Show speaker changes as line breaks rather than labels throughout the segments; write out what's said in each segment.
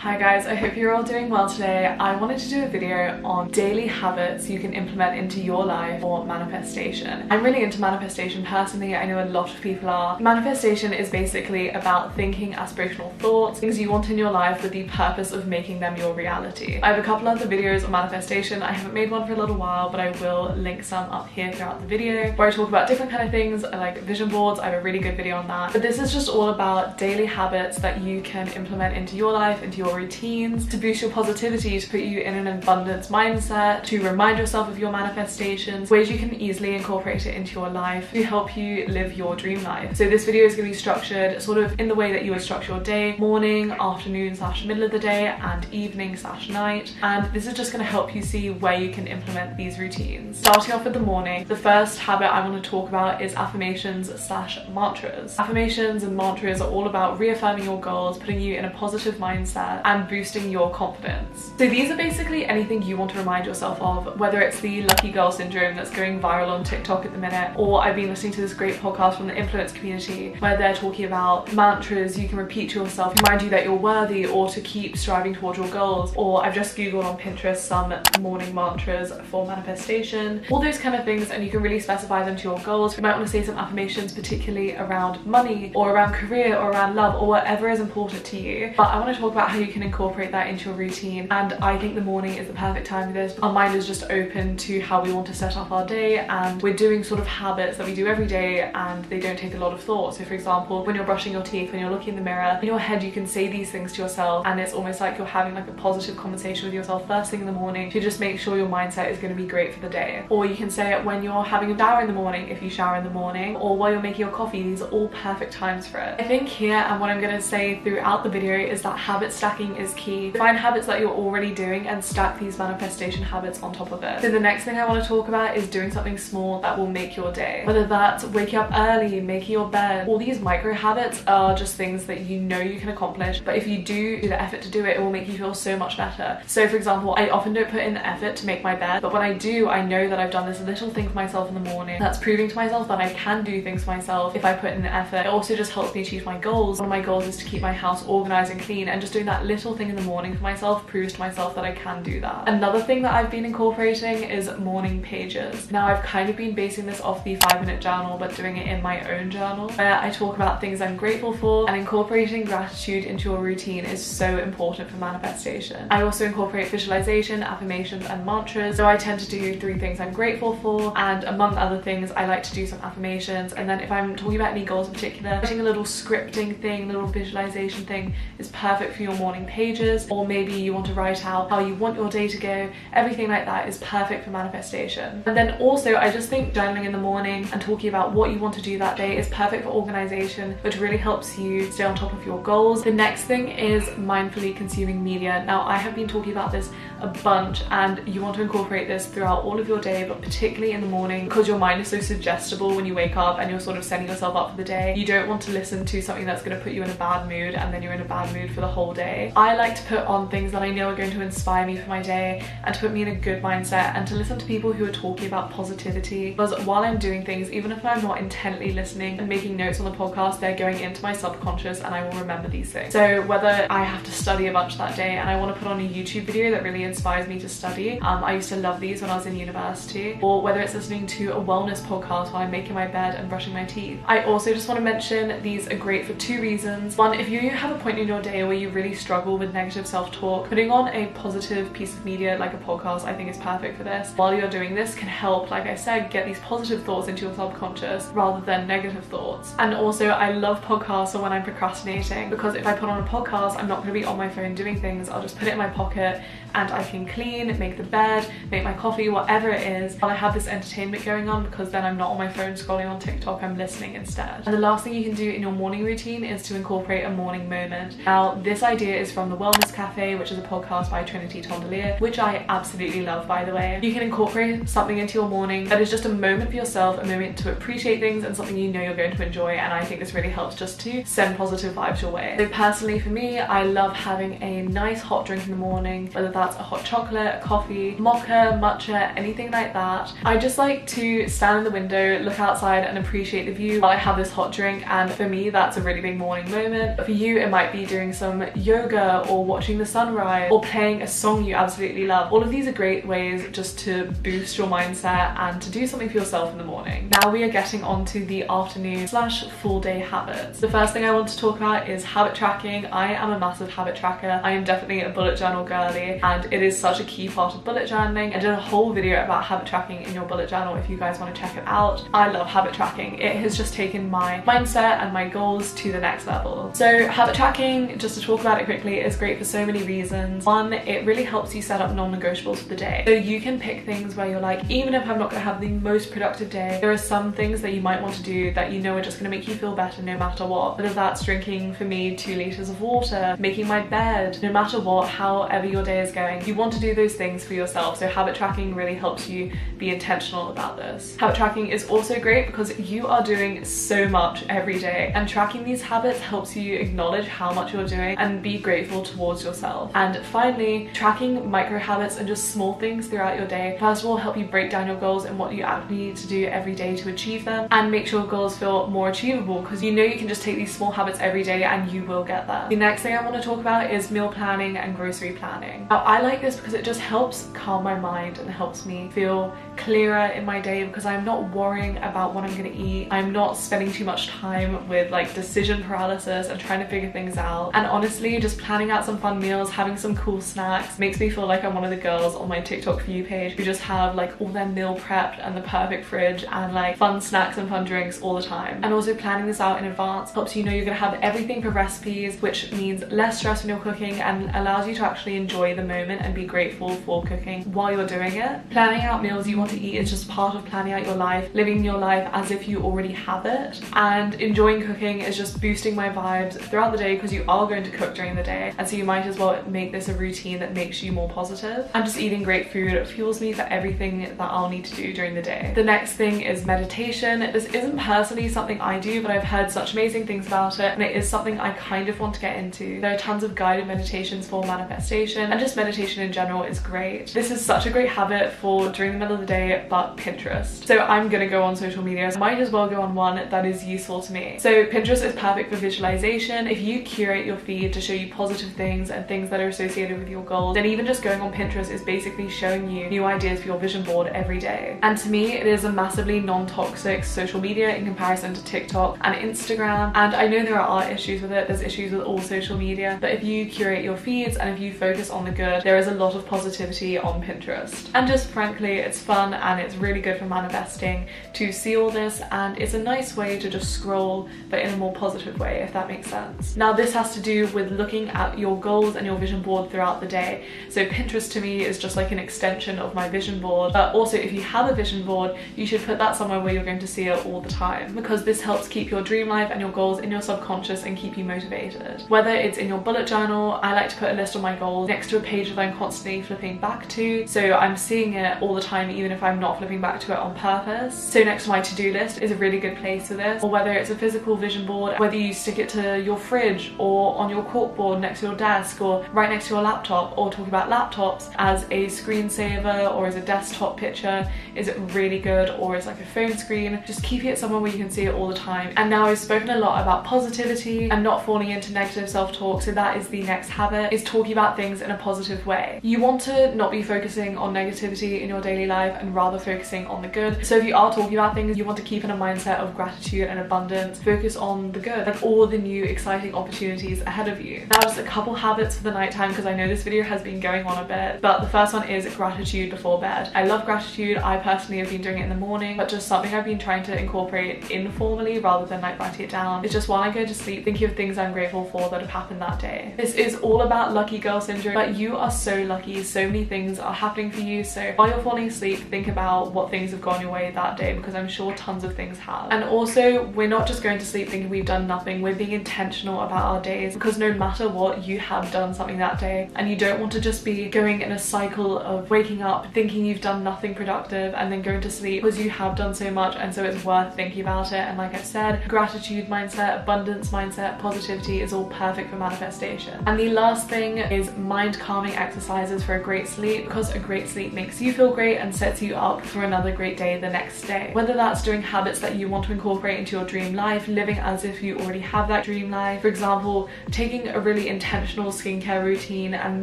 Hi guys, I hope you're all doing well today. I wanted to do a video on daily habits you can implement into your life for manifestation. I'm really into manifestation personally. I know a lot of people are. Manifestation is basically about thinking aspirational thoughts, things you want in your life with the purpose of making them your reality. I have a couple other videos on manifestation. I haven't made one for a little while, but I will link some up here throughout the video where I talk about different kind of things like vision boards. I have a really good video on that. But this is just all about daily habits that you can implement into your life, into your routines, to boost your positivity, to put you in an abundance mindset, to remind yourself of your manifestations, ways you can easily incorporate it into your life to help you live your dream life. So this video is going to be structured sort of in the way that you would structure your day: morning, afternoon / middle of the day, and evening / night. And this is just going to help you see where you can implement these routines. Starting off with the morning, the first habit I want to talk about is affirmations / mantras. Affirmations and mantras are all about reaffirming your goals, putting you in a positive mindset, and boosting your confidence. So these are basically anything you want to remind yourself of, whether it's the lucky girl syndrome that's going viral on TikTok at the minute, or I've been listening to this great podcast from the influence community where they're talking about mantras you can repeat to yourself to remind you that you're worthy or to keep striving towards your goals. Or I've just googled on Pinterest some morning mantras for manifestation, all those kind of things, and you can really specify them to your goals. You might want to say some affirmations particularly around money or around career or around love or whatever is important to you. But I want to talk about how you can incorporate that into your routine, and I think the morning is the perfect time for this. Our mind is just open to how we want to set up our day, and we're doing sort of habits that we do every day and they don't take a lot of thought. So for example, when you're brushing your teeth, when you're looking in the mirror, in your head you can say these things to yourself, and it's almost like you're having like a positive conversation with yourself first thing in the morning to just make sure your mindset is going to be great for the day. Or you can say it when you're having a shower in the morning, if you shower in the morning, or while you're making your coffee. These are all perfect times for it. I think here, and what I'm going to say throughout the video, is that habit stacking is key. Find habits that you're already doing and stack these manifestation habits on top of it. So the next thing I want to talk about is doing something small that will make your day. Whether that's waking up early, making your bed. All these micro habits are just things that you know you can accomplish, but if you do the effort to do it, it will make you feel so much better. So for example, I often don't put in the effort to make my bed, but when I do, I know that I've done this little thing for myself in the morning. That's proving to myself that I can do things for myself if I put in the effort. It also just helps me achieve my goals. One of my goals is to keep my house organized and clean, and just doing that little thing in the morning for myself proves to myself that I can do that. Another thing that I've been incorporating is morning pages. Now I've kind of been basing this off the 5-minute journal, but doing it in my own journal where I talk about things I'm grateful for, and incorporating gratitude into your routine is so important for manifestation. I also incorporate visualization, affirmations, and mantras. So I tend to do 3 things I'm grateful for, and among other things I like to do some affirmations. And then if I'm talking about any goals in particular, writing a little scripting thing, little visualization thing is perfect for your morning pages. Or maybe you want to write out how you want your day to go. Everything like that is perfect for manifestation. And then also I just think journaling in the morning and talking about what you want to do that day is perfect for organization, which really helps you stay on top of your goals. The next thing is mindfully consuming media. Now I have been talking about this a bunch, and you want to incorporate this throughout all of your day, but particularly in the morning because your mind is so suggestible when you wake up and you're sort of setting yourself up for the day. You don't want to listen to something that's going to put you in a bad mood and then you're in a bad mood for the whole day. I like to put on things that I know are going to inspire me for my day and to put me in a good mindset, and to listen to people who are talking about positivity, because while I'm doing things, even if I'm not intently listening and making notes on the podcast, they're going into my subconscious and I will remember these things. So whether I have to study a bunch that day and I want to put on a YouTube video that really inspires me to study, I used to love these when I was in university, or whether it's listening to a wellness podcast while I'm making my bed and brushing my teeth. I also just want to mention these are great for 2 reasons. One, if you have a point in your day where you really struggle with negative self-talk, putting on a positive piece of media like a podcast I think is perfect for this. While you're doing this can help, like I said, get these positive thoughts into your subconscious rather than negative thoughts. And also I love podcasts for when I'm procrastinating, because if I put on a podcast, I'm not going to be on my phone doing things. I'll just put it in my pocket and I can clean, make the bed, make my coffee, whatever it is, while I have this entertainment going on, because then I'm not on my phone scrolling on TikTok, I'm listening instead. And the last thing you can do in your morning routine is to incorporate a morning moment. Now this idea is from the Wellness Cafe, which is a podcast by Trinity Tondelier, which I absolutely love, by the way. You can incorporate something into your morning that is just a moment for yourself, a moment to appreciate things and something you know you're going to enjoy, and I think this really helps just to send positive vibes your way. So personally for me, I love having a nice hot drink in the morning, whether that's a hot chocolate, a coffee, mocha, matcha, anything like that. I just like to stand in the window, look outside and appreciate the view while I have this hot drink, and for me that's a really big morning moment. But for you it might be doing some yoga yoga or watching the sunrise or playing a song you absolutely love. All of these are great ways just to boost your mindset and to do something for yourself in the morning. Now we are getting on to the afternoon slash full day habits. The first thing I want to talk about is habit tracking. I am a massive habit tracker. I am definitely a bullet journal girly, and it is such a key part of bullet journaling. I did a whole video about habit tracking in your bullet journal if you guys want to check it out. I love habit tracking. It has just taken my mindset and my goals to the next level. So habit tracking, just to talk about it quickly, is great for so many reasons. One, it really helps you set up non-negotiables for the day. So you can pick things where you're like, even if I'm not going to have the most productive day, there are some things that you might want to do that you know are just going to make you feel better no matter what. Whether that's drinking, for me, 2 liters of water, making my bed, no matter what, however your day is going, you want to do those things for yourself. So habit tracking really helps you be intentional about this. Habit tracking is also great because you are doing so much every day, and tracking these habits helps you acknowledge how much you're doing and be grateful towards yourself. And finally, tracking micro habits and just small things throughout your day, first of all, help you break down your goals and what you actually need to do every day to achieve them, and make sure goals feel more achievable because you know you can just take these small habits every day and you will get there. The next thing I want to talk about is meal planning and grocery planning. Now, I like this because it just helps calm my mind and helps me feel clearer in my day because I'm not worrying about what I'm going to eat. I'm not spending too much time with like decision paralysis and trying to figure things out. And honestly, just planning out some fun meals, having some cool snacks makes me feel like I'm one of the girls on my TikTok for you page who just have like all their meal prepped and the perfect fridge and like fun snacks and fun drinks all the time. And also planning this out in advance helps you know you're going to have everything for recipes, which means less stress when you're cooking and allows you to actually enjoy the moment and be grateful for cooking while you're doing it. Planning out meals you want to eat is just part of planning out your life, living your life as if you already have it. And enjoying cooking is just boosting my vibes throughout the day because you are going to cook during the day, and so you might as well make this a routine that makes you more positive. And just eating great food fuels me for everything that I'll need to do during the day. The next thing is meditation. This isn't personally something I do, but I've heard such amazing things about it, and it is something I kind of want to get into. There are tons of guided meditations for manifestation, and just meditation in general is great. This is such a great habit for during the middle of the day, but Pinterest. So I'm gonna go on social media, so I might as well go on one that is useful to me. So Pinterest is perfect for visualization. If you curate your feed to show you positive things and things that are associated with your goals, then even just going on Pinterest is basically showing you new ideas for your vision board every day. And to me, it is a massively non-toxic social media in comparison to TikTok and Instagram. And I know there are issues with it, there's issues with all social media, but if you curate your feeds and if you focus on the good, there is a lot of positivity on Pinterest. And just frankly, it's fun and it's really good for manifesting to see all this, and it's a nice way to just scroll, but in a more positive way, if that makes sense. Now, this has to do with looking at your goals and your vision board throughout the day. So Pinterest to me is just like an extension of my vision board, but also if you have a vision board, you should put that somewhere where you're going to see it all the time, because this helps keep your dream life and your goals in your subconscious and keep you motivated. Whether it's in your bullet journal, I like to put a list of my goals next to a page that I'm constantly flipping back to, so I'm seeing it all the time even if I'm not flipping back to it on purpose. So next to my to-do list is a really good place for this. Or whether it's a physical vision board, whether you stick it to your fridge or on your corkboard next to your desk or right next to your laptop, or talking about laptops as a screensaver or as a desktop picture, is it really good, or as like a phone screen, just keep it somewhere where you can see it all the time. And now I've spoken a lot about positivity and not falling into negative self-talk, so that is the next habit, is talking about things in a positive way. You want to not be focusing on negativity in your daily life and rather focusing on the good. So if you are talking about things, you want to keep in a mindset of gratitude and abundance, focus on the good, like all the new exciting opportunities ahead of you. Now just a couple habits for the nighttime, because I know this video has been going on a bit, but the first one is gratitude before bed. I love gratitude. I personally have been doing it in the morning, but just something I've been trying to incorporate informally rather than like writing it down. It's just while I go to sleep, thinking of things I'm grateful for that have happened that day. This is all about lucky girl syndrome, but you are so lucky. So many things are happening for you. So while you're falling asleep, think about what things have gone your way that day, because I'm sure tons of things have. And also, we're not just going to sleep thinking we've done nothing. We're being intentional about our days, because no matter what, you have done something that day, and you don't want to just be going in a cycle of waking up thinking you've done nothing productive and then going to sleep, because you have done so much. And so it's worth thinking about it. And like I said, gratitude mindset, abundance mindset, positivity is all perfect for manifestation. And the last thing is mind calming exercises for a great sleep, because a great sleep makes you feel great and sets you up for another great day the next day. Whether that's doing habits that you want to incorporate into your dream life, living as if you already have that dream life. For example, taking a really really intentional skincare routine and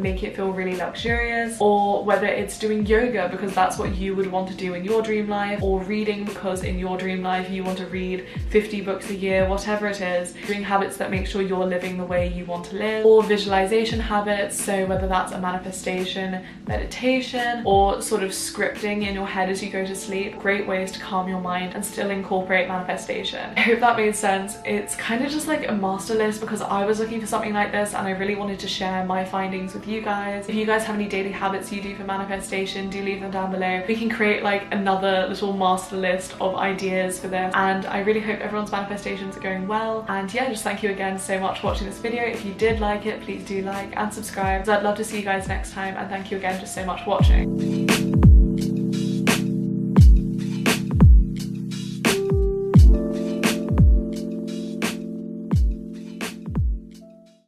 make it feel really luxurious, or whether it's doing yoga because that's what you would want to do in your dream life, or reading because in your dream life you want to read 50 books a year, whatever it is, doing habits that make sure you're living the way you want to live, or visualization habits, so whether that's a manifestation, meditation, or sort of scripting in your head as you go to sleep, great ways to calm your mind and still incorporate manifestation. I hope that made sense. It's kind of just like a master list because I was looking for something like this and I really wanted to share my findings with you guys. If you guys have any daily habits you do for manifestation, do leave them down below. We can create like another little master list of ideas for them, and I really hope everyone's manifestations are going well. And yeah, just thank you again so much for watching this video. If you did like it, please do like and subscribe. I'd love to see you guys next time, and thank you again just so much for watching.